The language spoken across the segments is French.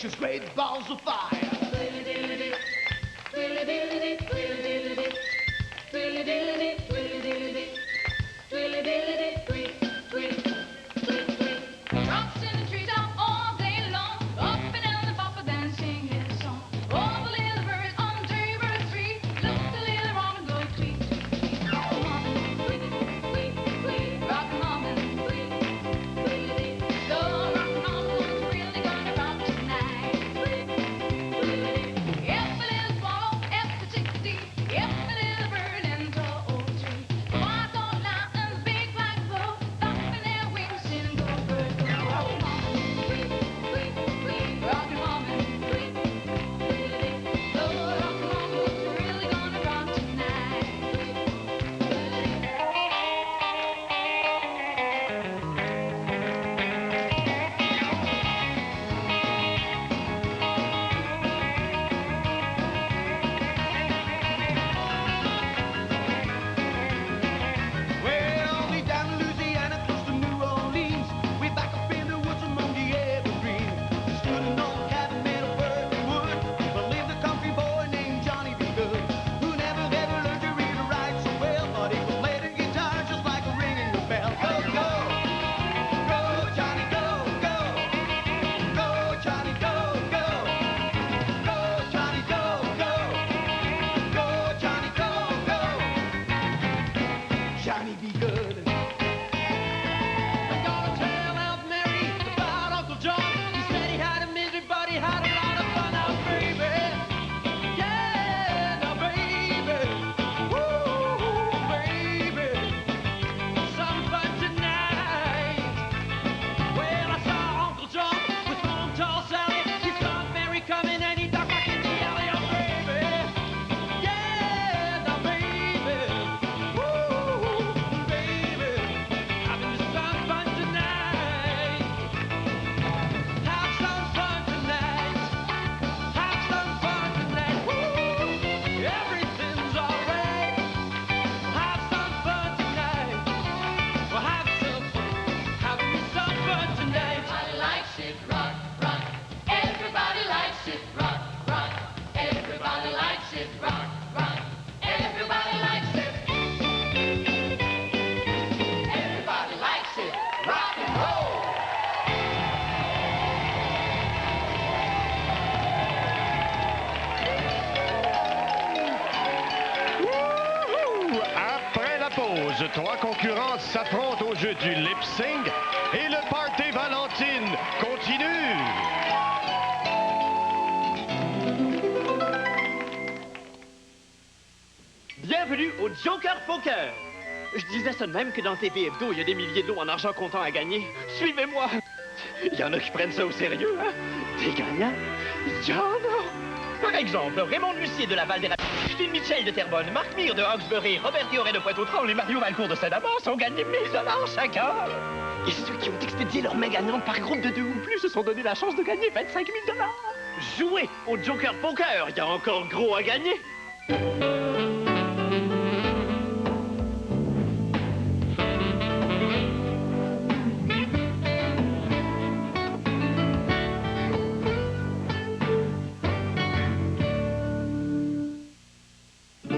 explosions, great balls of fire. Trois concurrents s'affrontent au jeu du lip-sync et le party Valentine continue. Bienvenue au Joker Poker. Je disais ça de même que dans TV Hebdo, il y a des milliers de lots en argent comptant à gagner. Suivez-moi. Il y en a qui prennent ça au sérieux, hein? Des gagnants? Il y en a. Par exemple, Raymond Lucier de la Val-des-Rapides, Phil Mitchell de Terrebonne, Marc Mire de Hawkesbury, Robert Dioret de Pointe-aux-Trembles et Mario Valcourt de Saint-Damas ont gagné 1000 $ chacun. Et ceux qui ont expédié leur main gagnante par groupe de 2 ou plus se sont donné la chance de gagner 25 000 $. Jouez au Joker Poker, il y a encore gros à gagner.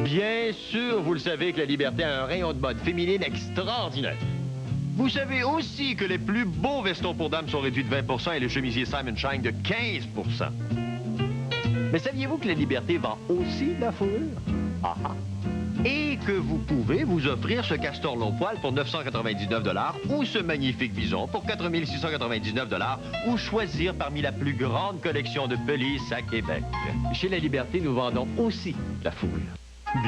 Bien sûr, vous le savez que la Liberté a un rayon de mode féminine extraordinaire. Vous savez aussi que les plus beaux vestons pour dames sont réduits de 20 et les chemisiers Simon Shine de 15 %. Mais saviez-vous que la Liberté vend aussi de la fourrure? Ah ah. Et que vous pouvez vous offrir ce castor long poil pour 999 $ ou ce magnifique bison pour 4699 $ ou choisir parmi la plus grande collection de pelisses à Québec. Chez la Liberté, nous vendons aussi de la fourrure.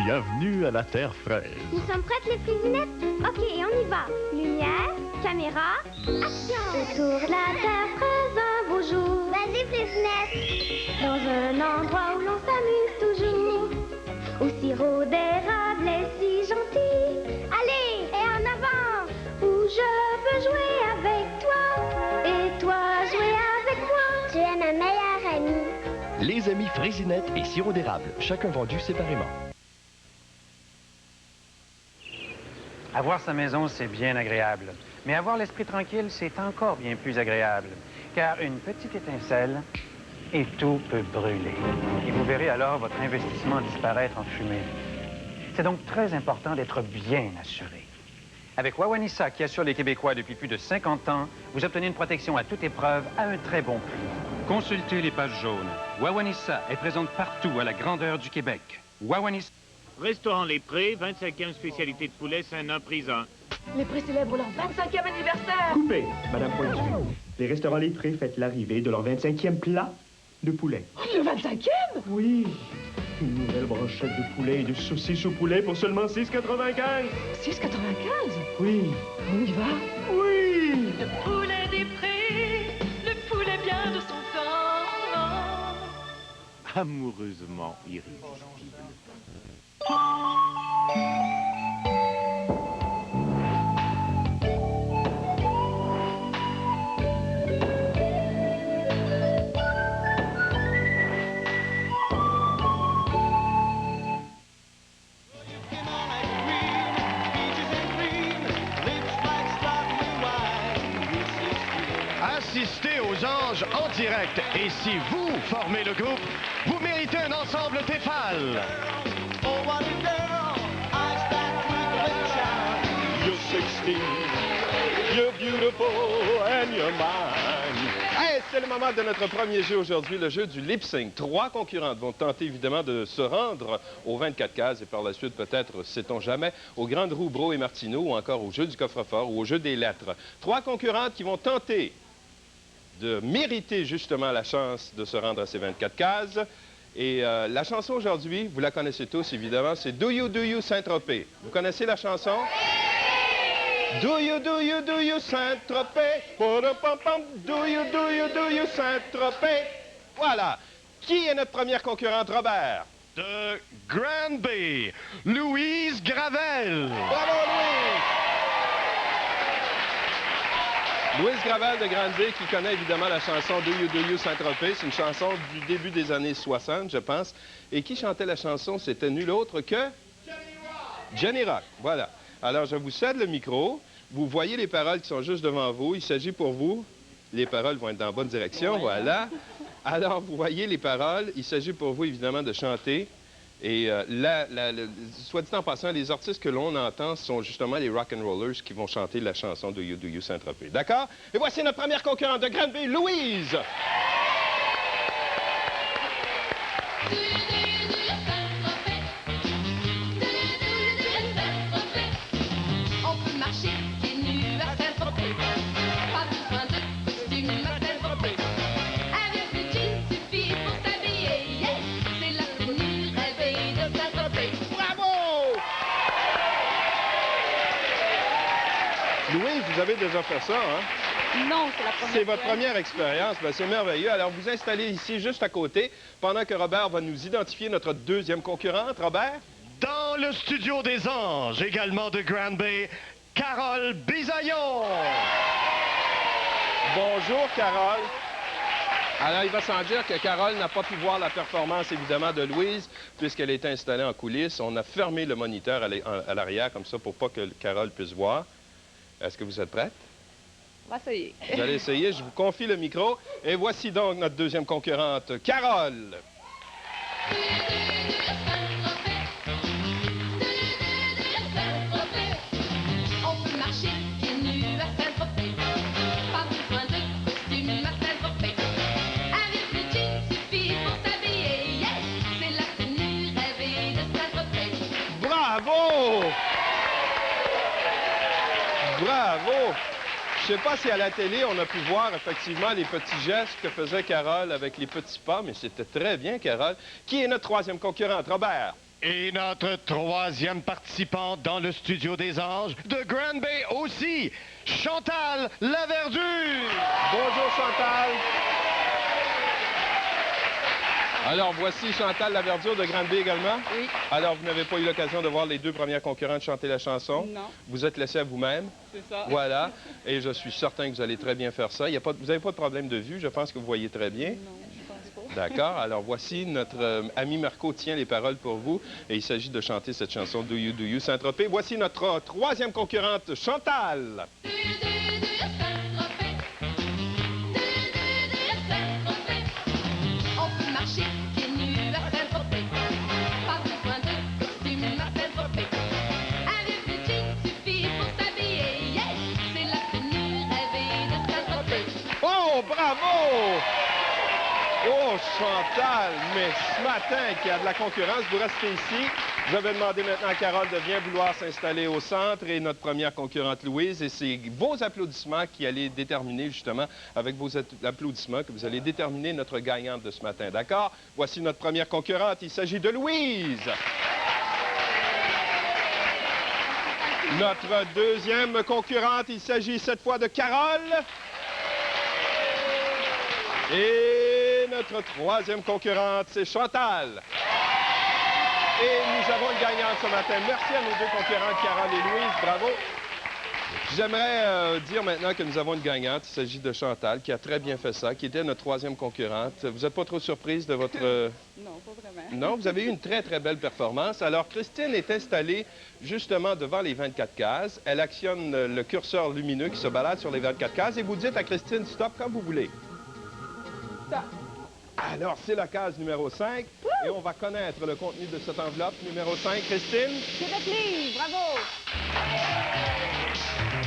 Bienvenue à la Terre fraise. Nous sommes prêtes, les frisinettes? OK, on y va. Lumière, caméra, action! Autour de la Terre fraise, un beau jour. Vas-y, frisinettes! Dans un endroit où l'on s'amuse toujours. Au sirop d'érable est si gentil. Allez, et en avant! Où je veux jouer avec toi. Et toi, jouer avec moi. Tu es ma meilleure amie. Les amis frisinettes et sirop d'érable, chacun vendu séparément. Avoir sa maison, c'est bien agréable. Mais avoir l'esprit tranquille, c'est encore bien plus agréable. Car une petite étincelle et tout peut brûler. Et vous verrez alors votre investissement disparaître en fumée. C'est donc très important d'être bien assuré. Avec Wawanisa, qui assure les Québécois depuis plus de 50 ans, vous obtenez une protection à toute épreuve à un très bon prix. Consultez les pages jaunes. Wawanisa est présente partout à la grandeur du Québec. Wawanisa. Restaurant Les Prés, 25e spécialité de poulet, Saint-Nom-Prison. Les Prés célèbrent leur 25e anniversaire. Coupé, Madame Pointu. Les restaurants Les Prés fêtent l'arrivée de leur 25e plat de poulet. Le 25e? Oui. Une nouvelle brochette de poulet et de saucisses au poulet pour seulement 6,95. 6,95? Oui. On y va? Oui. Le poulet des Prés, le poulet bien de son temps. Amoureusement irrésistible. Assistez aux anges en direct. Et si vous formez le groupe, vous méritez un ensemble Tefal. Hey, c'est le moment de notre premier jeu aujourd'hui, le jeu du lip sync. 3 concurrentes vont tenter évidemment de se rendre aux 24 cases et par la suite peut-être, sait-on jamais, aux grandes roues Bro et Martineau ou encore au jeu du coffre-fort ou au jeu des lettres. 3 concurrentes qui vont tenter de mériter justement la chance de se rendre à ces 24 cases. Et la chanson aujourd'hui, vous la connaissez tous évidemment, c'est Do You Saint-Tropez. Vous connaissez la chanson? Do you Saint-Tropez? Do you Saint-Tropez? Voilà. Qui est notre première concurrente, Robert? De Granby, Louise Gravel. Bravo, Louise! Louise Gravel de Granby, qui connaît évidemment la chanson Do You Saint-Tropez. C'est une chanson du début des années 60, je pense. Et qui chantait la chanson? C'était nul autre que... Jenny Rock, voilà. Alors, je vous cède le micro. Vous voyez les paroles qui sont juste devant vous. Il s'agit pour vous... Les paroles vont être dans la bonne direction, voilà. Alors, vous voyez les paroles. Il s'agit pour vous, évidemment, de chanter. Et soit dit en passant, les artistes que l'on entend sont justement les rock'n'rollers qui vont chanter la chanson Do You Saint-Tropez. D'accord? Et voici notre première concurrente de Granby, Louise! Louise, vous avez déjà fait ça, hein? Non, c'est la première fois. C'est votre première expérience. Ben, c'est merveilleux. Alors, vous installez ici, juste à côté, pendant que Robert va nous identifier notre deuxième concurrente. Robert? Dans le studio des anges, également de Granby, Carole Bisaillon. Bonjour, Carole. Alors, il va sans dire que Carole n'a pas pu voir la performance, évidemment, de Louise, puisqu'elle est installée en coulisses. On a fermé le moniteur à l'arrière, comme ça, pour pas que Carole puisse voir. Est-ce que vous êtes prête? On va essayer. Vous allez essayer. Je vous confie le micro. Et voici donc notre deuxième concurrente, Carole. On peut marcher pieds nus à Saint-Tropez. Pas besoin de costume à Saint-Tropez. Avec le jean suffit pour s'habiller. Yes, c'est la tenue rêvée de Saint-Tropez. Bravo! Bravo! Je ne sais pas si à la télé, on a pu voir effectivement les petits gestes que faisait Carole avec les petits pas, mais c'était très bien, Carole. Qui est notre troisième concurrente, Robert? Et notre troisième participante dans le studio des anges, de Granby aussi, Chantal Laverdure. Bonjour, Chantal. Alors, voici Chantal Laverdure de Granby également. Oui. Alors, vous n'avez pas eu l'occasion de voir les deux premières concurrentes chanter la chanson? Non. Vous êtes laissé à vous-même? C'est ça. Voilà. Et je suis certain que vous allez très bien faire ça. Vous n'avez pas de problème de vue. Je pense que vous voyez très bien. Non, je pense pas. D'accord. Alors, voici notre ami Marco tient les paroles pour vous. Et il s'agit de chanter cette chanson Do You Saint-Tropez. Voici notre troisième concurrente, Chantal. Bravo! Oh, Chantal, mais ce matin, qu'il y a de la concurrence, vous restez ici. Je vais demander maintenant à Carole de bien vouloir s'installer au centre et notre première concurrente, Louise. Et c'est vos applaudissements qui allez déterminer, justement, avec vos applaudissements, que vous allez déterminer notre gagnante de ce matin. D'accord? Voici notre première concurrente. Il s'agit de Louise. Notre deuxième concurrente, il s'agit cette fois de Carole. Et notre troisième concurrente, c'est Chantal. Et nous avons une gagnante ce matin. Merci à nos deux concurrentes, Carole et Louise. Bravo. J'aimerais dire maintenant que nous avons une gagnante. Il s'agit de Chantal, qui a très bien fait ça, qui était notre troisième concurrente. Vous n'êtes pas trop surprise de votre... Non, pas vraiment. Non, vous avez eu une très, très belle performance. Alors, Christine est installée justement devant les 24 cases. Elle actionne le curseur lumineux qui se balade sur les 24 cases et vous dites à Christine, stop quand vous voulez. Stop. Alors, c'est la case numéro 5 et on va connaître le contenu de cette enveloppe numéro 5. Christine? Québec Livre, bravo!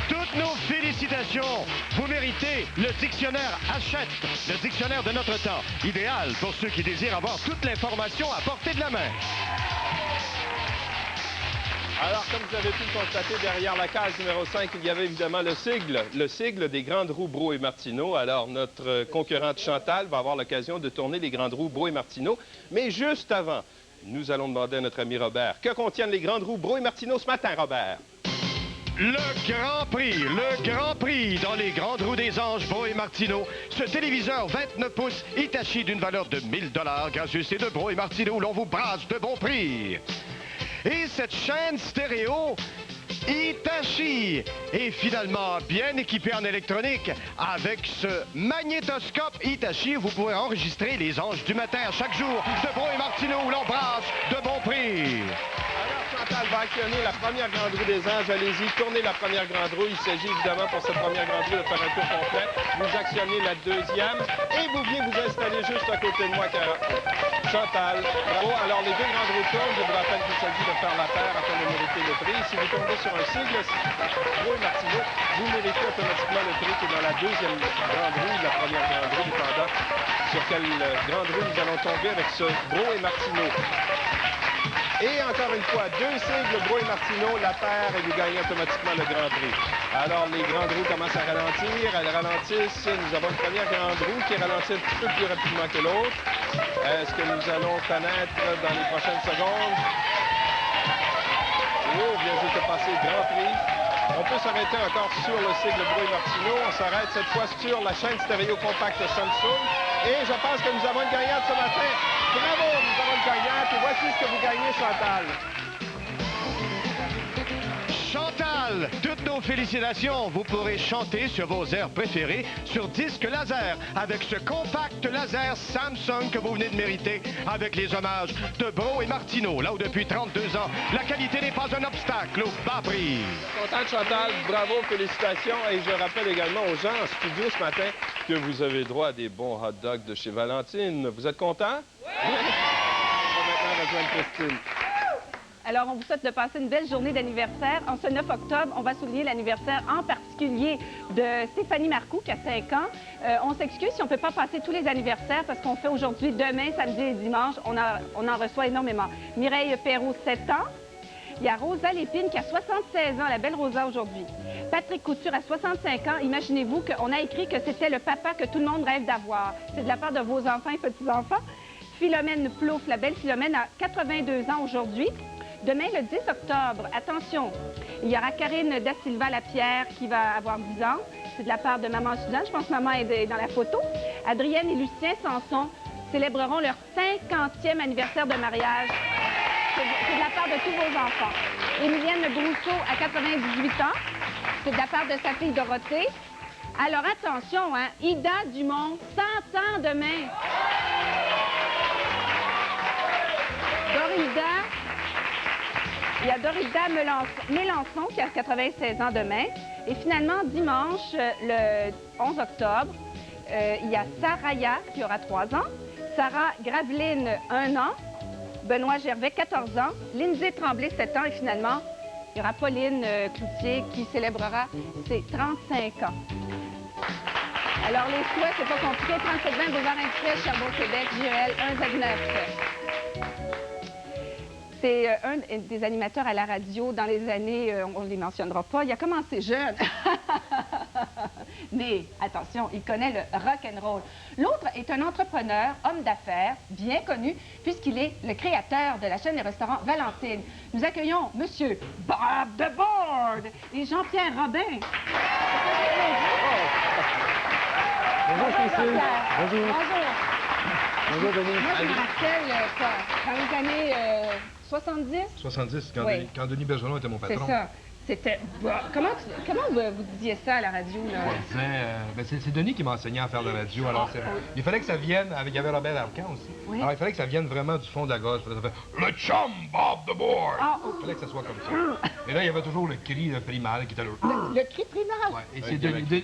Toutes nos félicitations! Vous méritez le dictionnaire Hachette, le dictionnaire de notre temps, idéal pour ceux qui désirent avoir toute l'information à portée de la main. Alors, comme vous avez pu le constater, derrière la case numéro 5, il y avait évidemment le sigle des Grandes Roues Brault et Martineau. Alors, notre concurrente Chantal va avoir l'occasion de tourner les Grandes Roues Brault et Martineau. Mais juste avant, nous allons demander à notre ami Robert, que contiennent les Grandes Roues Brault et Martineau ce matin, Robert? Le Grand Prix dans les Grandes Roues des Anges, Brault et Martineau. Ce téléviseur 29 pouces Hitachi d'une valeur de 1000 $, gracieuseté de Brault et Martineau, où l'on vous brasse de bons prix. Et cette chaîne stéréo Hitachi est finalement bien équipée en électronique. Avec ce magnétoscope Hitachi, vous pourrez enregistrer les anges du matin à chaque jour de Brault et Martineau, où l'on brasse de bons prix. Alors, Chantal va actionner la première grande roue des anges. Allez-y, tournez la première grande roue. Il s'agit évidemment pour cette première grande roue de faire un tour complet. Vous actionnez la deuxième et vous venez vous installer juste à côté de moi, Chantal. Bravo. Alors, les deux grandes roues tournent. Je vous rappelle qu'il s'agit de faire la paire afin de mériter le prix. Si vous tombez sur un sigle Brault et Martineau, vous méritez automatiquement le prix qui est dans la deuxième grande roue, la première grande roue, dépendant sur quelle grande roue nous allons tomber avec ce Brault et Martineau. Et encore une fois, deux sigles Brault et Martineau, la paire, et vous gagnez automatiquement le Grand Prix. Alors, les grandes roues commencent à ralentir. Elles ralentissent. Nous avons une première grande roue qui ralentit un petit peu plus rapidement que l'autre. Est-ce que nous allons connaître dans les prochaines secondes? Oh, vient juste de passer le Grand Prix. On peut s'arrêter encore sur le sigle Brault et Martineau. On s'arrête cette fois sur la chaîne stéréo compacte Samsung. Et je pense que nous avons une gagnante ce matin. Bravo, nous avons une gagnante. Et voici ce que vous gagnez, Chantal. Chantal, toutes nos félicitations. Vous pourrez chanter sur vos airs préférés sur disque laser avec ce compact laser Samsung que vous venez de mériter avec les hommages de Brault et Martineau. Là où depuis 32 ans, la qualité n'est pas un obstacle au bas prix. Content, Chantal. Bravo, félicitations. Et je rappelle également aux gens en studio ce matin que vous avez droit à des bons hot dogs de chez Valentine. Vous êtes content? Oui! On va maintenant rejoindre Christine. Alors, on vous souhaite de passer une belle journée d'anniversaire. En ce 9 octobre, on va souligner l'anniversaire en particulier de Stéphanie Marcoux, qui a 5 ans. On s'excuse si on ne peut pas passer tous les anniversaires parce qu'on fait aujourd'hui, demain, samedi et dimanche, on en reçoit énormément. Mireille Perrault, 7 ans. Il y a Rosa Lépine qui a 76 ans, la belle Rosa aujourd'hui. Patrick Couture a 65 ans. Imaginez-vous qu'on a écrit que c'était le papa que tout le monde rêve d'avoir. C'est de la part de vos enfants et petits-enfants. Philomène Plouffe, la belle Philomène, a 82 ans aujourd'hui. Demain, le 10 octobre, attention, il y aura Karine Da Silva Lapierre qui va avoir 10 ans. C'est de la part de maman Suzanne. Je pense que maman est dans la photo. Adrienne et Lucien Sanson célébreront leur 50e anniversaire de mariage. C'est de la part de tous vos enfants. Émilienne Brousseau a 98 ans. C'est de la part de sa fille Dorothée. Alors attention, hein, Ida Dumont, 100 ans demain. Il y a Dorida Mélençon qui a 96 ans demain. Et finalement, dimanche, le 11 octobre, il y a Saraya qui aura 3 ans, Sarah Graveline, 1 an, Benoît Gervais, 14 ans, Lindsay Tremblay, 7 ans. Et finalement, il y aura Pauline Cloutier qui célébrera ses 35 ans. Alors, les choix, c'est pas compliqué. 3720 Boulevard-Express, Sherbrooke, Québec, JEL 109. C'est un des animateurs à la radio dans les années, on ne les mentionnera pas, il a commencé jeune. Mais attention, il connaît le rock and roll. L'autre est un entrepreneur, homme d'affaires, bien connu, puisqu'il est le créateur de la chaîne de restaurants Valentine. Nous accueillons Monsieur Bob the Board et Jean-Pierre Robin. Bonjour, Christine. Bonjour. Bonjour. Bonjour, Denis. Moi, je me rappelle, dans les années 70. 70, Oui. quand Denis Bergeron était mon C'est patron. ça. C'était... Comment vous disiez ça à la radio, là? On disait, c'est Denis qui m'a enseigné à faire de la radio. Alors, il fallait que ça vienne, il y avait Robert Arcan aussi. Oui. Alors, il fallait que ça vienne vraiment du fond de la gorge. Il fallait faire le chum Bob the Board. Ah, Il fallait que ça soit comme ça. Et là, il y avait toujours le cri primal qui était là. Le cri primal? Ouais, et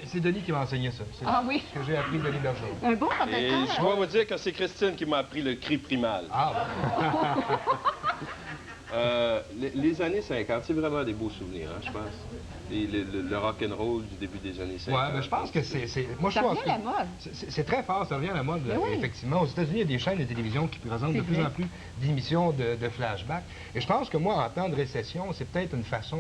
c'est Denis qui m'a enseigné ça. C'est Ah oui? ce que j'ai appris de Denis Bergeron. Un bon Et professeur. je dois vous dire que c'est Christine qui m'a appris le cri primal. Ah, les années 50, c'est vraiment des beaux souvenirs, hein, je pense. Le rock'n'roll du début des années 50. Ouais, mais je pense que c'est... Moi, Ça je pense revient à la mode. C'est très fort, ça revient à la mode, Mais oui. effectivement. Aux États-Unis, il y a des chaînes de télévision qui présentent de C'est plus vrai. en plus d'émissions de flashback. Et je pense que moi, en temps de récession, c'est peut-être une façon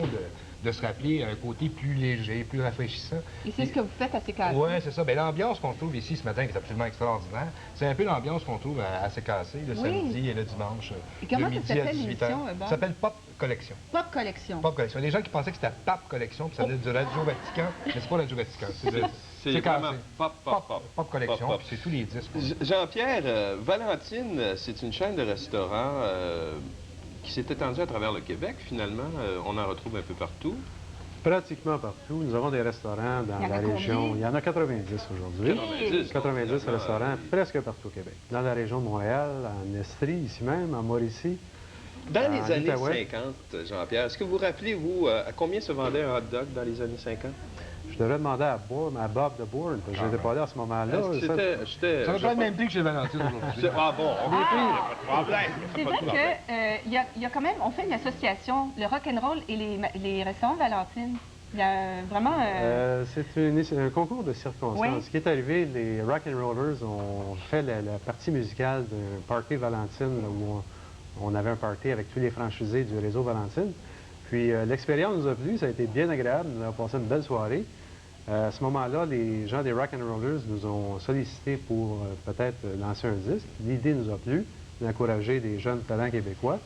de se rappeler un côté plus léger, plus rafraîchissant. Et c'est ce que vous faites à CKC. Oui, c'est ça. Bien, l'ambiance qu'on trouve ici ce matin, qui est absolument extraordinaire, c'est un peu l'ambiance qu'on trouve à CKC le Oui. samedi et le dimanche, Et comment de ça midi à s'appelle 18h. l'émission, Bob? Ça s'appelle Pop Collection. Pop Collection. Pop Collection. Il y a des gens qui pensaient que c'était Pape Collection, puis ça venait du Radio Vatican, mais c'est pas Radio Vatican. C'est CKC. vraiment pop Pop Collection, Pop. puis c'est tous les disques. Jean-Pierre, Valentine, c'est une chaîne de restaurants qui s'est étendue à travers le Québec, finalement. On en retrouve un peu partout. Pratiquement partout. Nous avons des restaurants dans la région. Il y en a 90 aujourd'hui. 90 restaurants presque partout au Québec. Dans la région de Montréal, en Estrie, ici même, en Mauricie. Dans les années Outaouais. 50, Jean-Pierre, est-ce que vous rappelez, vous, à combien se vendait un hot dog dans les années 50? Je devrais demander à Bob the Board, parce que je n'étais pas là à ce moment-là. Ça va pas le même prix que chez Valentine aujourd'hui. Ah bon, on est pris, pas de problème. C'est vrai qu'il y a quand même, on fait une association, le rock'n'roll et les restaurants Valentine. Il y a vraiment... C'est un concours de circonstances. Oui. Ce qui est arrivé, les Rock'n'Rollers ont fait la partie musicale d'un party Valentine, là, où on avait un party avec tous les franchisés du réseau Valentine. Puis l'expérience nous a plu, ça a été bien agréable, nous avons passé une belle soirée. À ce moment-là, les gens des Rock'n'Rollers nous ont sollicité pour peut-être lancer un disque. L'idée nous a plu, d'encourager des jeunes talents québécois.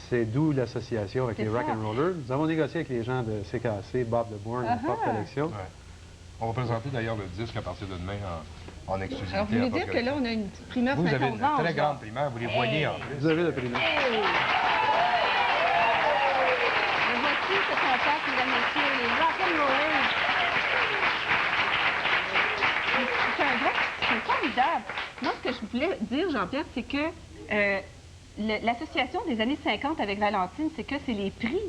C'est d'où l'association avec les Rock'n'Rollers. Nous avons négocié avec les gens de CKC, Bob the Board, Pop Collection. Ouais. On va présenter d'ailleurs le disque à partir de demain en exclusivité. Alors, vous voulez dire que là, on a une petite primeur 51 ans. Vous avez une très grande primeur, vous les voyez en plus. Vous avez la primeur. Et voici ce qu'on passe, mesdames et messieurs, les rock'n'rollers. C'est formidable. Moi, ce que je voulais dire, Jean-Pierre, c'est que l'association des années 50 avec Valentine, c'est que c'est les prix.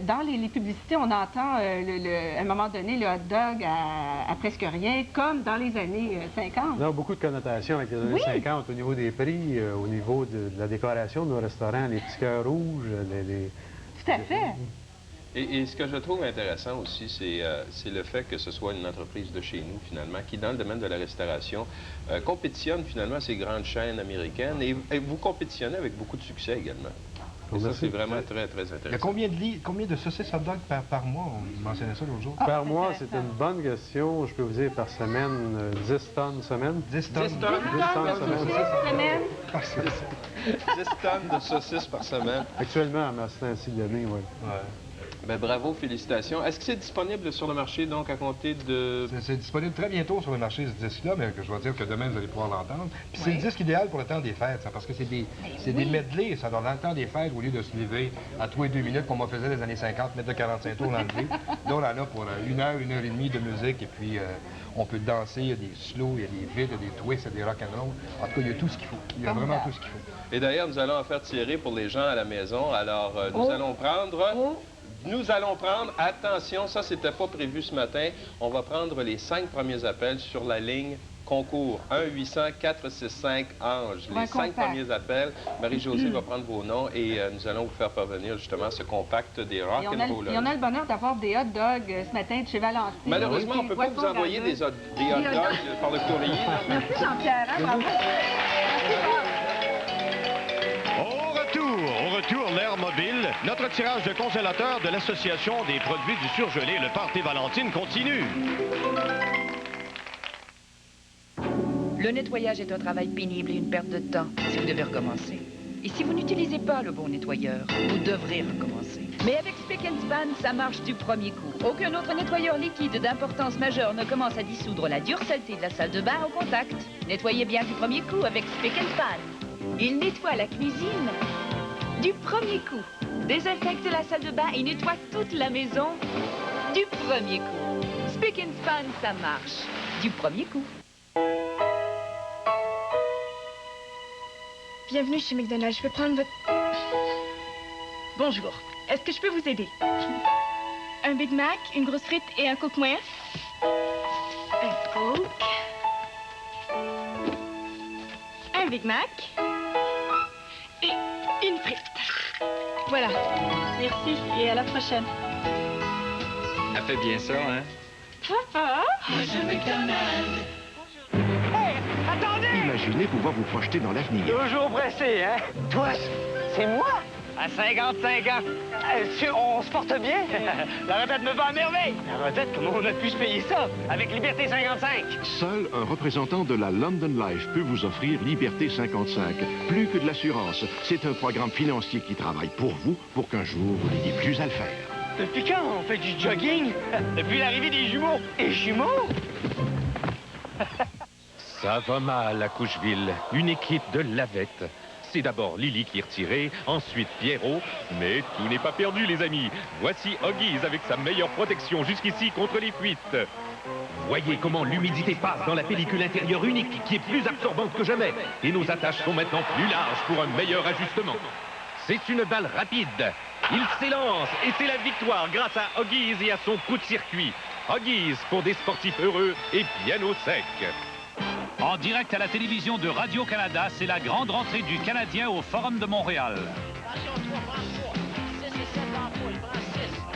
Dans les publicités, on entend à un moment donné le hot dog à presque rien, comme dans les années 50. Il y a beaucoup de connotations avec les années 50 au niveau des prix, au niveau de la décoration de nos restaurants, les petits cœurs rouges, Tout à fait. Et ce que je trouve intéressant aussi, c'est le fait que ce soit une entreprise de chez nous, finalement, qui, dans le domaine de la restauration, compétitionne finalement ces grandes chaînes américaines. Et vous compétitionnez avec beaucoup de succès également. Et ça, c'est vraiment très, très intéressant. Il y a combien de saucisses hot dog par mois? On mentionnait ça l'autre jour. Par mois, c'est une bonne question. Je peux vous dire par semaine, 10 tonnes semaine. 10 tonnes? 10 tonnes. 10 tonnes semaine. 10 tonnes de saucisses par semaine. Actuellement, à ma ainsi de l'année, oui. Ben, bravo, félicitations. Est-ce que c'est disponible sur le marché, donc, à compter de... C'est disponible très bientôt sur le marché, ce disque-là, mais que je vais dire que demain, vous allez pouvoir l'entendre. Puis c'est le disque idéal pour le temps des fêtes, ça, parce que c'est des medleys, ça. Dans le temps des fêtes, au lieu de se lever à tous les 2 minutes, comme on faisait les années 50, mettre de 45 tours dans le blé. Là, on en a pour 1 heure, 1 heure et demie de musique, et puis on peut danser, il y a des slows, il y a des vides, il y a des twists, il y a des rock'n'roll. En tout cas, il y a tout ce qu'il faut. Il y a vraiment tout ce qu'il faut. Et d'ailleurs, nous allons en faire tirer pour les gens à la maison. Alors, nous allons prendre... Nous allons prendre, attention, ça, c'était pas prévu ce matin, on va prendre les 5 premiers appels sur la ligne concours 1-800-465-ANGE. Les 5 premiers appels, Marie-Josée va prendre vos noms et nous allons vous faire parvenir justement ce compact des rock'n'rollers. Et on a le bonheur d'avoir des hot dogs ce matin de chez Valentine. Malheureusement, on ne peut pas vous envoyer des hot dogs par le courrier. Merci Jean-Pierre. Hein, bravo. Au retour, l'air mobile, notre tirage de congélateur de l'Association des produits du surgelé, le Party Valentine, continue. Le nettoyage est un travail pénible et une perte de temps si vous devez recommencer. Et si vous n'utilisez pas le bon nettoyeur, vous devrez recommencer. Mais avec Spick & Span, ça marche du premier coup. Aucun autre nettoyeur liquide d'importance majeure ne commence à dissoudre la dure saleté de la salle de bain au contact. Nettoyez bien du premier coup avec Spick & Span. Il nettoie la cuisine du premier coup. Désinfecte la salle de bain et nettoie toute la maison du premier coup. Spick & Span, ça marche du premier coup. Bienvenue chez McDonald's. Je peux prendre votre... Bonjour. Est-ce que je peux vous aider? Un Big Mac, une grosse frite et un Coke moyen? Un Coke. Un Big Mac. Et une frite. Voilà. Merci et à la prochaine. Elle fait bien ça, hein? Papa? Imaginez pouvoir vous projeter dans l'avenir. Toujours pressé, hein? Toi, c'est moi? À 55 ans. On se porte bien? La retraite me va à merveille. La retraite, comment on a pu se payer ça? Avec Liberté 55. Seul un représentant de la London Life peut vous offrir Liberté 55. Plus que de l'assurance, c'est un programme financier qui travaille pour vous pour qu'un jour vous n'ayez plus à le faire. Depuis quand on fait du jogging? Depuis l'arrivée des jumeaux. Et jumeaux? Ça va mal à Coucheville. Une équipe de lavettes. C'est d'abord Lily qui est retirée, ensuite Pierrot. Mais tout n'est pas perdu, les amis. Voici Huggies avec sa meilleure protection jusqu'ici contre les fuites. Voyez comment l'humidité passe dans la pellicule intérieure unique qui est plus absorbante que jamais. Et nos attaches sont maintenant plus larges pour un meilleur ajustement. C'est une balle rapide. Il s'élance et c'est la victoire grâce à Huggies et à son coup de circuit. Huggies pour des sportifs heureux et bien au sec. En direct à la télévision de Radio-Canada, c'est la grande rentrée du Canadien au Forum de Montréal.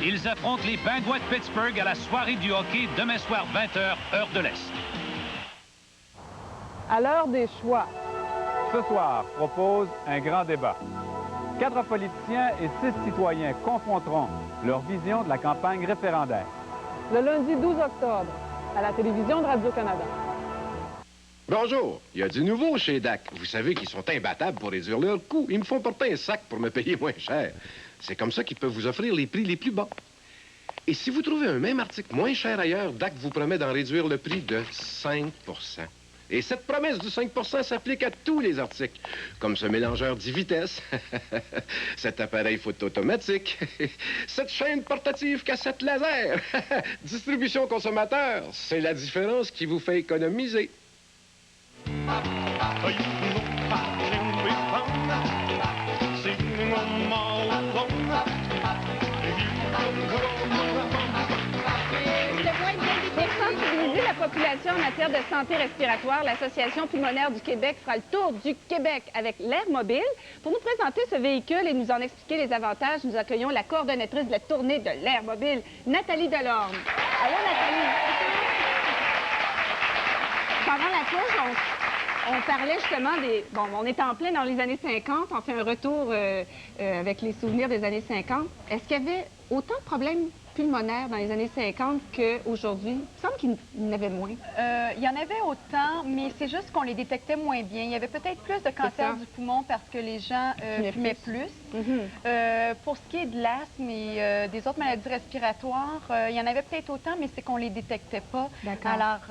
Ils affrontent les Penguins de Pittsburgh à la soirée du hockey demain soir 20h, heure de l'Est. À l'heure des choix. Ce soir, propose un grand débat. 4 politiciens et 6 citoyens confronteront leur vision de la campagne référendaire. Le lundi 12 octobre, à la télévision de Radio-Canada. Bonjour, il y a du nouveau chez DAC. Vous savez qu'ils sont imbattables pour réduire leurs coûts. Ils me font porter un sac pour me payer moins cher. C'est comme ça qu'ils peuvent vous offrir les prix les plus bas. Et si vous trouvez un même article moins cher ailleurs, DAC vous promet d'en réduire le prix de 5 %. Et cette promesse du 5 % s'applique à tous les articles, comme ce mélangeur 10 vitesses, cet appareil photo automatique, cette chaîne portative cassette laser. Distribution consommateur, c'est la différence qui vous fait économiser. La population en matière de santé respiratoire, l'Association pulmonaire du Québec fera le tour du Québec avec l'air mobile. Pour nous présenter ce véhicule et nous en expliquer les avantages, nous accueillons la coordonnatrice de la tournée de l'air mobile, Nathalie Delorme. Allô, Nathalie? Pendant la pause, on parlait justement des... Bon, on est en plein dans les années 50, on fait un retour avec les souvenirs des années 50. Est-ce qu'il y avait autant de problèmes pulmonaires dans les années 50 qu'aujourd'hui? Il me semble qu'il y en avait moins. Il y en avait autant, mais c'est juste qu'on les détectait moins bien. Il y avait peut-être plus de cancer du poumon parce que les gens fumaient plus. Pour ce qui est de l'asthme et des autres maladies respiratoires, il y en avait peut-être autant, mais c'est qu'on les détectait pas. Alors,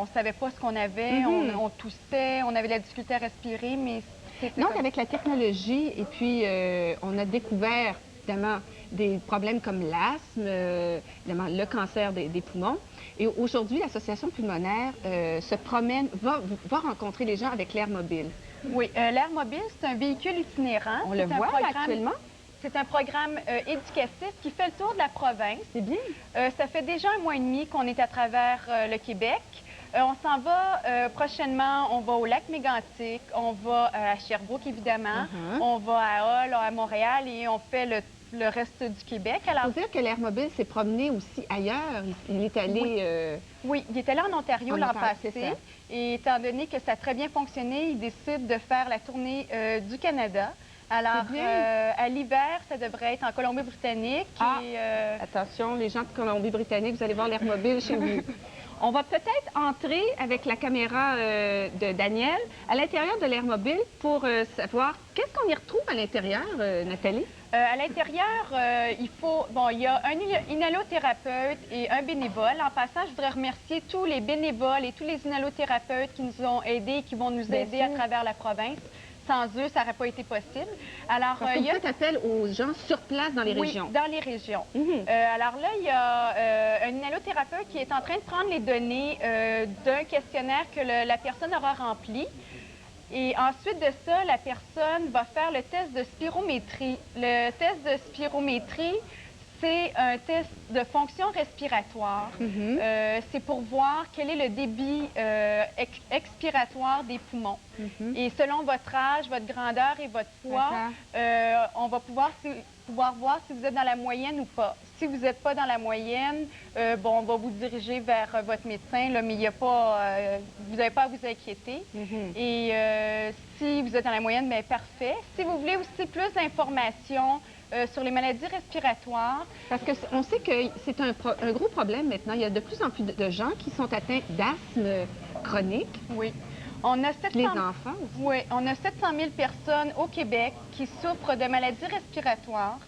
on savait pas ce qu'on avait, on toussait, on avait de la difficulté à respirer, mais c'était... Donc, avec la technologie, et puis on a découvert, évidemment, des problèmes comme l'asthme, évidemment, le cancer des poumons. Et aujourd'hui, l'Association pulmonaire se promène, va rencontrer les gens avec l'air mobile. Oui, l'air mobile, c'est un véhicule itinérant. On le voit actuellement. C'est un programme éducatif qui fait le tour de la province. C'est bien. Ça fait déjà 1 mois et demi qu'on est à travers le Québec. On s'en va prochainement, on va au lac Mégantic, on va à Sherbrooke, évidemment, on va à Hull, à Montréal et on fait le reste du Québec. Alors, faut dire que l'Airmobile s'est promené aussi ailleurs. Il est allé... Oui, il est allé en Ontario l'an passé. Et étant donné que ça a très bien fonctionné, il décide de faire la tournée du Canada. Alors, à l'hiver, ça devrait être en Colombie-Britannique. Attention, les gens de Colombie-Britannique, vous allez voir l'Airmobile chez vous. On va peut-être entrer avec la caméra de Daniel à l'intérieur de l'Airmobile pour savoir qu'est-ce qu'on y retrouve à l'intérieur, Nathalie? À l'intérieur, il y a un inhalothérapeute et un bénévole. En passant, je voudrais remercier tous les bénévoles et tous les inhalothérapeutes qui nous ont aidés et qui vont nous aider à travers la province. Sans eux, ça n'aurait pas été possible. Alors, il y a appel aux gens sur place dans les régions. Oui, dans les régions. Alors là, il y a un inhalothérapeute qui est en train de prendre les données d'un questionnaire que la personne aura rempli. Et ensuite de ça, la personne va faire le test de spirométrie. Le test de spirométrie, c'est un test de fonction respiratoire. C'est pour voir quel est le débit expiratoire des poumons. Et selon votre âge, votre grandeur et votre poids, on va pouvoir voir si vous êtes dans la moyenne ou pas. Si vous n'êtes pas dans la moyenne, on va vous diriger vers votre médecin, là, mais il y a pas, vous n'avez pas à vous inquiéter. Et si vous êtes dans la moyenne, bien parfait. Si vous voulez aussi plus d'informations sur les maladies respiratoires. Parce qu'on sait que c'est un gros problème maintenant. Il y a de plus en plus de gens qui sont atteints d'asthme chronique. Oui. On a 700... Les enfants aussi. Oui, on a 700 000 personnes au Québec qui souffrent de maladies respiratoires.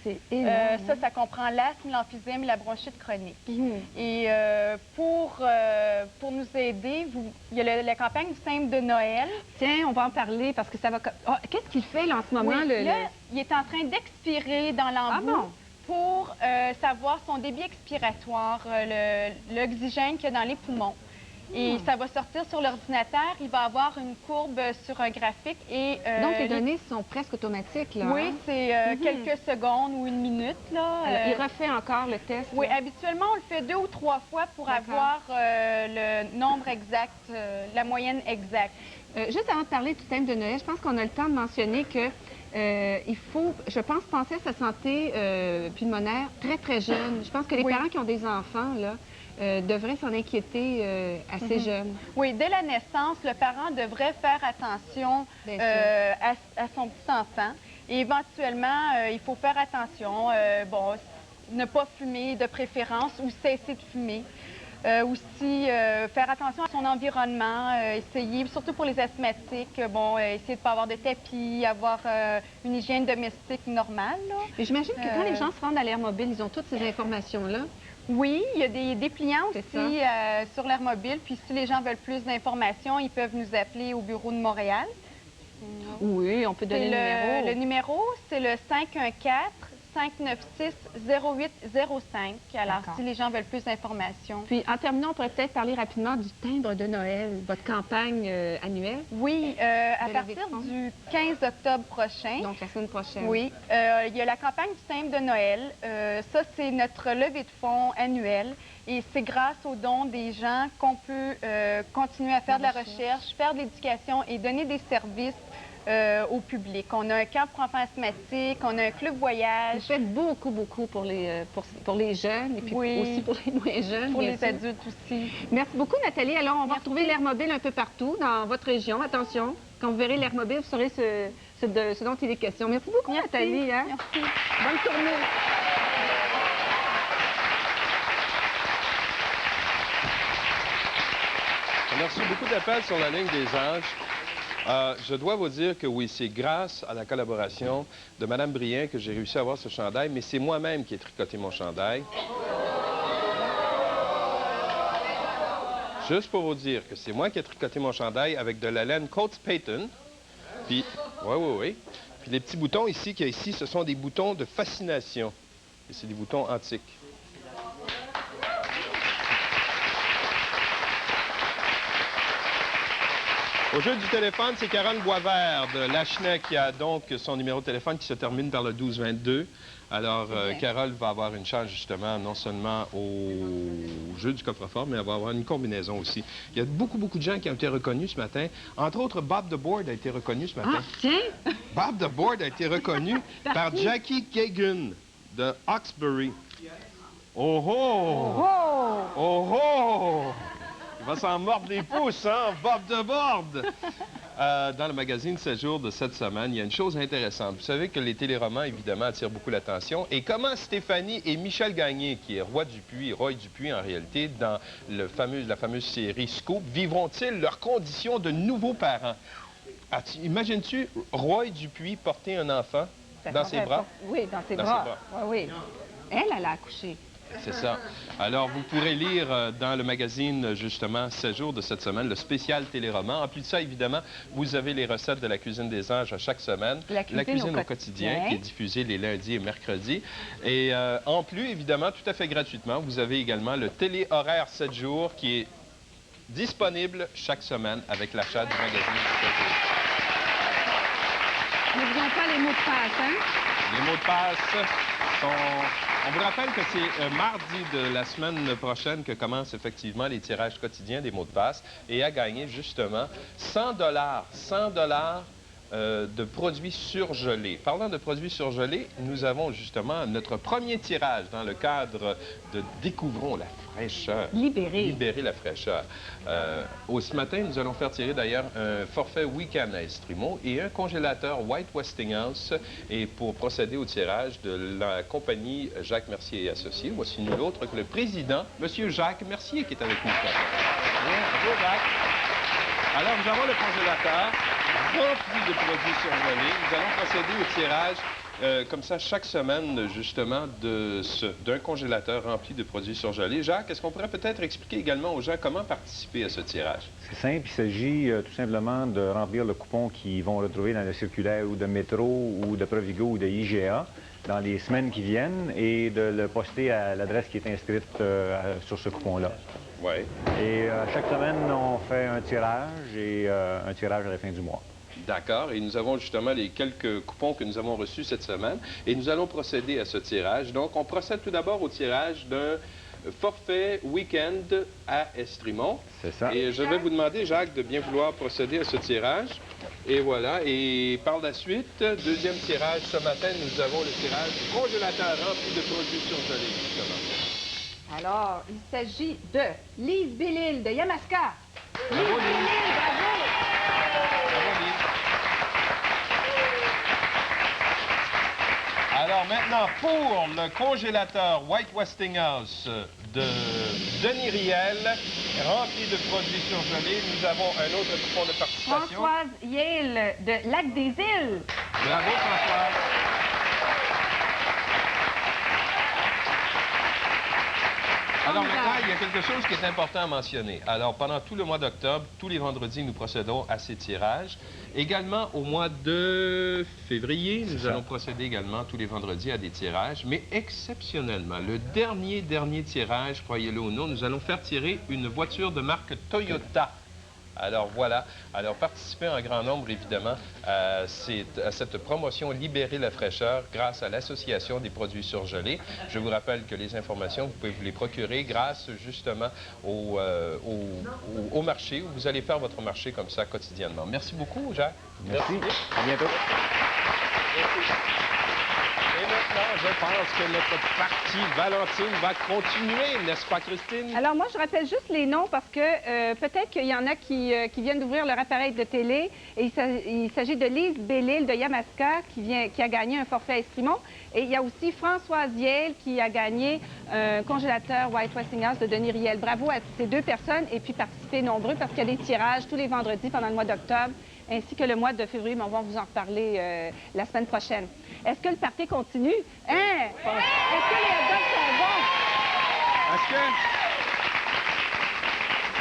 C'est énorme. Ça comprend l'asthme, l'emphysème et la bronchite chronique. Et pour nous aider, il y a la campagne du Simple de Noël. Tiens, on va en parler parce que ça va... Qu'est-ce qu'il fait là, en ce moment? Il est en train d'expirer dans l'embout pour savoir son débit expiratoire, l'oxygène qu'il y a dans les poumons. Et ça va sortir sur l'ordinateur. Il va avoir une courbe sur un graphique. Et, donc, les données sont presque automatiques, là? Oui, c'est quelques secondes ou une minute, là. Alors, il refait encore le test? Oui, habituellement, on le fait 2 ou 3 fois pour avoir le nombre exact, la moyenne exacte. Juste avant de parler du thème de Noël, je pense qu'on a le temps de mentionner que il faut, je pense, penser à sa santé pulmonaire très, très jeune. Je pense que les parents qui ont des enfants, là, devraient s'en inquiéter assez jeunes. Oui, dès la naissance, le parent devrait faire attention à son petit-enfant. Et éventuellement, il faut faire attention, ne pas fumer de préférence ou cesser de fumer. Aussi, faire attention à son environnement, essayer, surtout pour les asthmatiques, essayer de ne pas avoir de tapis, avoir une hygiène domestique normale. Mais j'imagine que quand les gens se rendent à l'Airmobile, ils ont toutes ces informations-là. Oui, il y a des dépliants aussi sur l'Airmobile. Puis si les gens veulent plus d'informations, ils peuvent nous appeler au bureau de Montréal. Oui, on peut donner le numéro. Le numéro, c'est le 514-596-0805. Alors, si les gens veulent plus d'informations. Puis, en terminant, on pourrait peut-être parler rapidement du timbre de Noël, votre campagne annuelle. Oui, à partir du 15 octobre prochain. Donc, la semaine prochaine. Oui, il y a la campagne du timbre de Noël. Ça, c'est notre levée de fonds annuelle. Et c'est grâce aux dons des gens qu'on peut continuer à faire de la recherche, faire de l'éducation et donner des services au public. On a un camp pour enfants asthmatiques, on a un club voyage. Vous faites beaucoup pour les jeunes et puis aussi pour les moins jeunes. Pour les adultes aussi. Merci beaucoup, Nathalie. Alors, on va retrouver l'Airmobile un peu partout dans votre région. Attention, quand vous verrez l'Airmobile, vous saurez ce dont il est question. Merci beaucoup, Nathalie. Hein? Merci. Bonne tournée. On a reçu beaucoup d'appels sur la ligne des anges. Je dois vous dire que oui, c'est grâce à la collaboration de Mme Brien que j'ai réussi à avoir ce chandail, mais c'est moi-même qui ai tricoté mon chandail. Juste pour vous dire que c'est moi qui ai tricoté mon chandail avec de la laine Coats Payton. Puis, oui. Puis les petits boutons ici qu'il y a ici, ce sont des boutons de fascination. Et c'est des boutons antiques. Au jeu du téléphone, c'est Carole Boisvert de Lachenay qui a donc son numéro de téléphone qui se termine par le 1222. Alors, Carole va avoir une chance, justement, non seulement au jeu du coffre-fort, mais elle va avoir une combinaison aussi. Il y a beaucoup de gens qui ont été reconnus ce matin. Entre autres, Bob the Board a été reconnu ce matin. Ah, tiens! Bob the Board a été reconnu par Jackie Kagan de Hawkesbury. Oh oh! Oh! Oh oh! Il va s'en mordre les pouces, hein, Bob the Board! Dans le magazine 7 jours de cette semaine, il y a une chose intéressante. Vous savez que les téléromans, évidemment, attirent beaucoup l'attention. Et comment Stéphanie et Michel Gagné, qui est Roy Dupuis en réalité, dans la fameuse série Scoop, vivront-ils leurs conditions de nouveaux parents? Imagines-tu Roy Dupuis porter un enfant dans ses bras? Oui, dans ses bras. Oui, oui. Elle a accouché. C'est ça. Alors, vous pourrez lire dans le magazine, justement, 16 jours de cette semaine, le spécial téléroman. En plus de ça, évidemment, vous avez les recettes de la cuisine des anges à chaque semaine. La cuisine au quotidien, qui est diffusée les lundis et mercredis. Et en plus, évidemment, tout à fait gratuitement, vous avez également le télé-horaire 7 jours qui est disponible chaque semaine avec l'achat du magazine 7 jours. N'oublions pas les mots de passe, hein? Les mots de passe sont... On vous rappelle que c'est mardi de la semaine prochaine que commencent effectivement les tirages quotidiens des mots de passe et à gagner justement 100 $, de produits surgelés. Parlant de produits surgelés, nous avons justement notre premier tirage dans le cadre de Découvrons la fraîcheur. Libérer la fraîcheur. Ce matin, nous allons faire tirer d'ailleurs un forfait week-end à Estrimo et un congélateur White Westinghouse. Et pour procéder au tirage de la compagnie Jacques Mercier et Associés, voici nul autre que le président, M. Jacques Mercier, qui est avec nous. Bonjour, Jacques. Alors, nous avons le congélateur rempli de produits surgelés. Nous allons procéder au tirage, comme ça, chaque semaine, justement, d'un congélateur rempli de produits surgelés. Jacques, est-ce qu'on pourrait peut-être expliquer également aux gens comment participer à ce tirage? C'est simple, il s'agit tout simplement de remplir le coupon qu'ils vont retrouver dans le circulaire ou de Métro ou de Provigo ou de IGA dans les semaines qui viennent et de le poster à l'adresse qui est inscrite sur ce coupon-là. Oui. Et chaque semaine, on fait un tirage et un tirage à la fin du mois. D'accord. Et nous avons justement les quelques coupons que nous avons reçus cette semaine. Et nous allons procéder à ce tirage. Donc, on procède tout d'abord au tirage d'un forfait week-end à Estrimont. C'est ça. Et je vais vous demander, Jacques, de bien vouloir procéder à ce tirage. Et voilà. Et par la suite, deuxième tirage ce matin, nous avons le tirage du congélateur rempli de produits surgelés, justement. Alors, il s'agit de Lise Bellil de Yamaska. Bravo, Lise Bellil, bravo! Alors maintenant, pour le congélateur White Westinghouse de Denis Riel, rempli de produits surgelés, nous avons un autre coupon de participation. Françoise Yale de Lac des Îles. Bravo, Françoise. Alors maintenant, il y a quelque chose qui est important à mentionner. Alors, pendant tout le mois d'octobre, tous les vendredis, nous procédons à ces tirages. Également, au mois de février, nous allons procéder également tous les vendredis à des tirages. Mais exceptionnellement, le dernier tirage, croyez-le ou non, nous allons faire tirer une voiture de marque Toyota. Alors voilà, alors participez en grand nombre évidemment à cette promotion Libérer la fraîcheur grâce à l'Association des produits surgelés. Je vous rappelle que les informations, vous pouvez vous les procurer grâce justement au marché où vous allez faire votre marché comme ça quotidiennement. Merci beaucoup, Jacques. Merci. À bientôt. Merci. Et maintenant, je pense que notre partie Valentine va continuer, n'est-ce pas, Christine? Alors moi, je rappelle juste les noms parce que peut-être qu'il y en a qui viennent d'ouvrir leur appareil de télé. Et il s'agit de Lise Bellil de Yamaska qui a gagné un forfait à Estrimont. Et il y a aussi Françoise Yale qui a gagné un congélateur White Westinghouse de Denis Riel. Bravo à ces deux personnes et puis participez nombreux parce qu'il y a des tirages tous les vendredis pendant le mois d'octobre ainsi que le mois de février, mais on va vous en reparler la semaine prochaine. Est-ce que le party continue? Hein? Est-ce que les hot dogs sont bons? Est-ce que...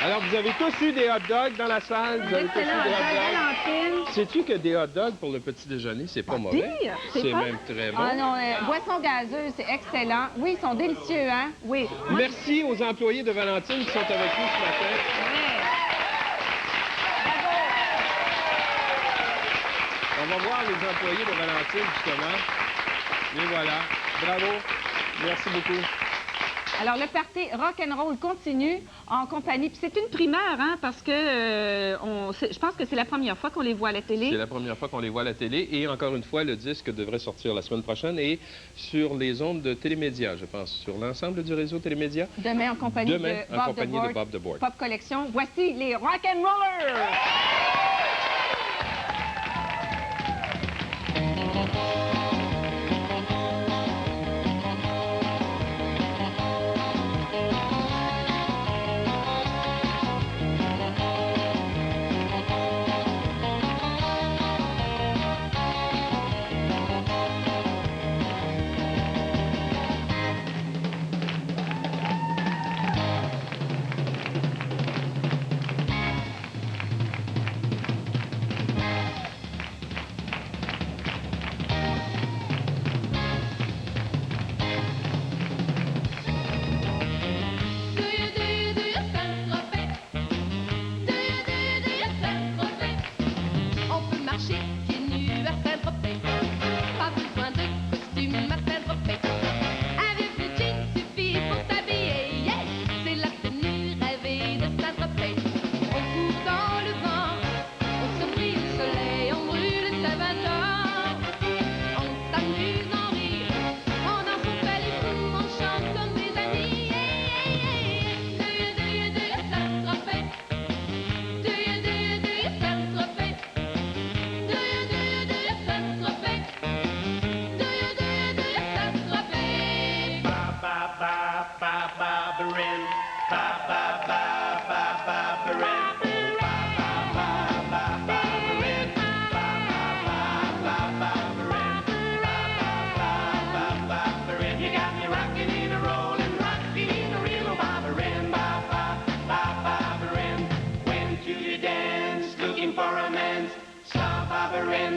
Alors, vous avez tous eu des hot dogs dans la salle? Vous avez tous eu des hot dogs? Sais-tu que des hot dogs pour le petit déjeuner, c'est pas mauvais? C'est même très bon. Ah non, boisson gazeuse, c'est excellent. Oui, ils sont délicieux, hein? Oui. Merci aux employés de Valentine qui sont avec nous ce matin. On va voir les employés de Valentine, justement. Et voilà. Bravo. Merci beaucoup. Alors, le party rock'n'roll continue en compagnie. Puis c'est une primeur, hein, parce que je pense que c'est la première fois qu'on les voit à la télé. C'est la première fois qu'on les voit à la télé. Et encore une fois, le disque devrait sortir la semaine prochaine et sur les ondes de Télémédia, je pense, sur l'ensemble du réseau Télémédia. Demain, en compagnie, de Bob DeBoard. Pop Collection. Voici les rock'n'rollers!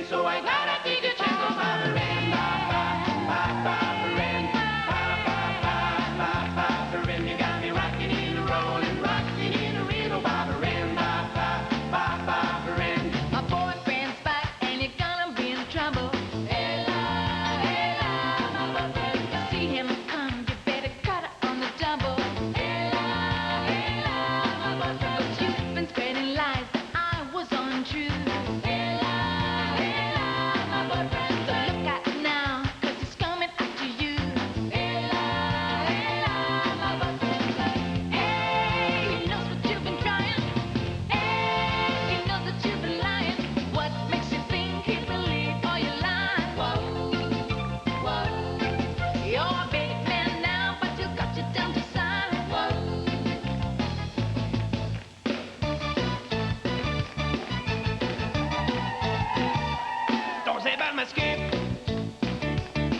So I gotta take a chance on Barbarin. Barbarin. Barbarin. You got me rocking and rolling, rocking and real Barbarin. Barbarin. My boyfriend's back and you're gonna be in trouble. Ella, Ella, my boyfriend. You see him come, you better cut it on the double. Ella, Ella, my boyfriend. But you've been spreading lies that I was untrue.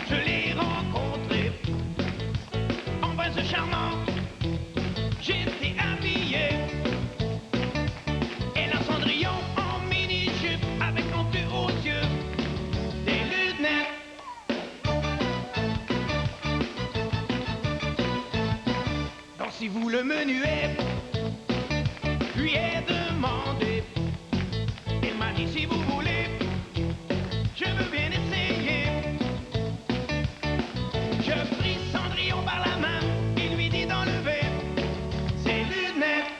Je l'ai rencontré en prince charmant. J'étais habillé et un Cendrillon en mini-jupe avec en plus aux yeux des lunettes. Dansez-vous le menuet? Lui ai demandé. Il m'a dit si vous voulez. Je veux bien essayer. Je pris Cendrillon par la main, il lui dit d'enlever ses lunettes.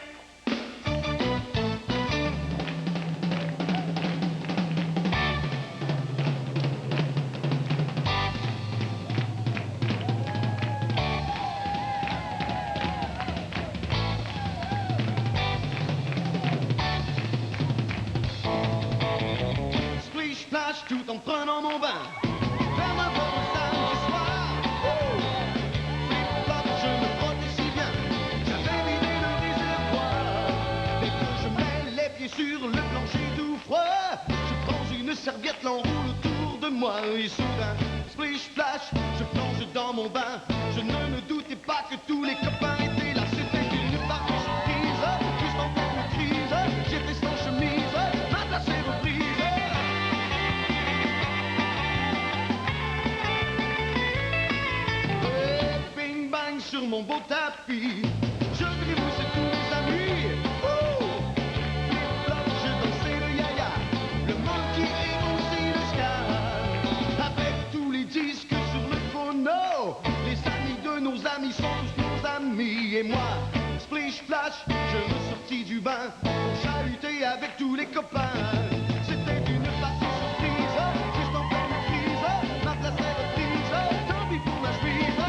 Splish splash tout en prenant mon bain. Vers ma porte samedi soir. Flip-flop, je me frottais si bien. J'avais vidé le réservoir. Dès que je mets les pieds sur le plancher tout froid, je prends une serviette, l'enroule autour de moi. Et soudain, splish splash, je plonge dans mon bain. Je ne me doutais pas que tous les copains étaient là. C'était une partie surprise. Juste en pleine crise, j'étais sans chemise. Ma place est reprise. Bing bang sur mon beau tapis, je trémoussais tous mes amis. Oh, flip-flop, je dansais le yaya. Le monkey et aussi le et moi, splish splash, je me sortis du bain pour chahuter avec tous les copains. C'était une partie surprise, juste en pleine crise, ma place est reprise, tant pis pour ma chemise.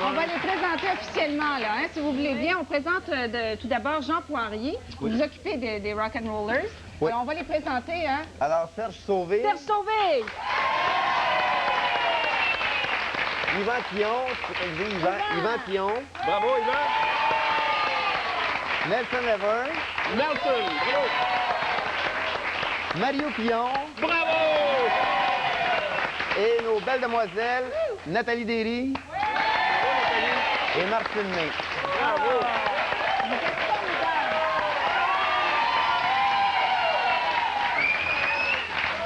On va les présenter officiellement, là. Hein, si vous voulez bien, on présente tout d'abord Jean Poirier. Vous vous occupez des Rock'n'Rollers. Oui. On va les présenter, hein? Alors, Serge Sauvé. Serge Sauvé! Yvan Pion. Yvan Pion. Bravo, Yvan. Nelson Lever. Nelson. Bravo. Mario Pion. Bravo! Et nos belles demoiselles, Nathalie Derry. Et Martine May. Bravo!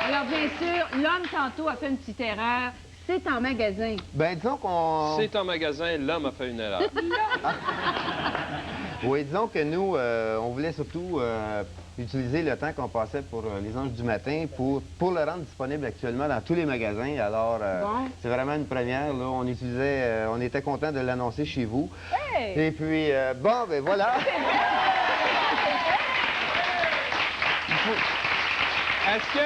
Alors, bien sûr, l'homme, tantôt, a fait une petite erreur. C'est en magasin. Ben, disons qu'on... C'est en magasin, l'homme a fait une erreur. Oui, disons que nous, on voulait surtout utiliser le temps qu'on passait pour les Anges du matin pour le rendre disponible actuellement dans tous les magasins. Alors, c'est vraiment une première. Là. On utilisait, on était content de l'annoncer chez vous. Hey! Et puis, bon, ben voilà. Est-ce que,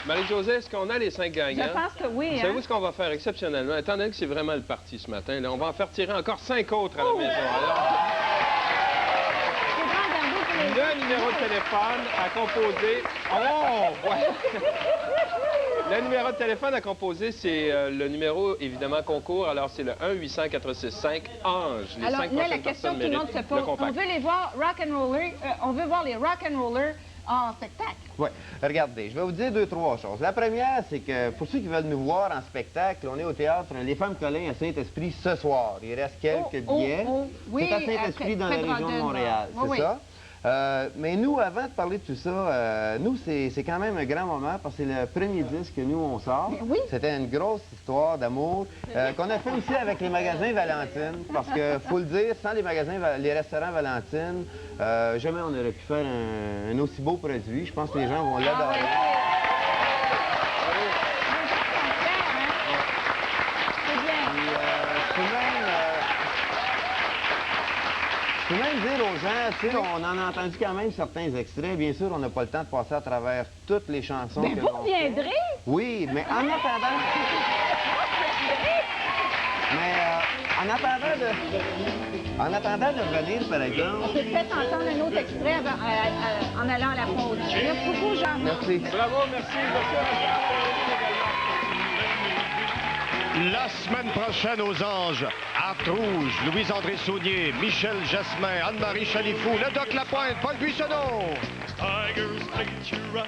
Marie-Josée, est-ce qu'on a les 5 gagnants? Je pense que oui. Savez-vous ce qu'on va faire exceptionnellement? Étant donné que c'est vraiment le parti ce matin, là, on va en faire tirer encore 5 autres à la maison. Alors, le numéro de téléphone à composer... Oh! Ouais. Le numéro de téléphone à composer, c'est le numéro, évidemment, concours. Alors, c'est le 1-800-465-ANGE. Les Alors, 5 là, la prochaines question que personnes tout le monde méritent se pose, le on compact. veut les voir rock'n'roller, on veut voir les rock'n'rollers en spectacle. Oui. Regardez, je vais vous dire 2-3 choses. La première, c'est que pour ceux qui veulent nous voir en spectacle, on est au théâtre Les Femmes Collin à Saint-Esprit ce soir. Il reste quelques billets. Oui, c'est à Saint-Esprit dans la près de région de Rodden, Montréal, oui, c'est oui. ça? Mais nous, avant de parler de tout ça, nous, c'est quand même un grand moment parce que c'est le premier disque que nous, on sort. Oui. C'était une grosse histoire d'amour qu'on a fait aussi avec les magasins Valentine parce que, faut le dire, sans les magasins, les restaurants Valentine, jamais on aurait pu faire un aussi beau produit. Je pense que les gens vont l'adorer. Je peux même dire aux gens, tu sais, on en a entendu quand même certains extraits. Bien sûr, on n'a pas le temps de passer à travers toutes les chansons Mais que vous l'on fait. reviendrez! Oui, mais en attendant... En attendant de revenir, par exemple... On peut peut-être entendre un autre extrait en allant à la pause. Merci beaucoup, Jean. Merci. Bravo, merci. La semaine prochaine aux Anges, Art Rouge, Louise-André Saunier, Michel Jasmin, Anne-Marie Chalifou, le Doc Lapointe, Paul Buissonneau. Tigers, hate you right.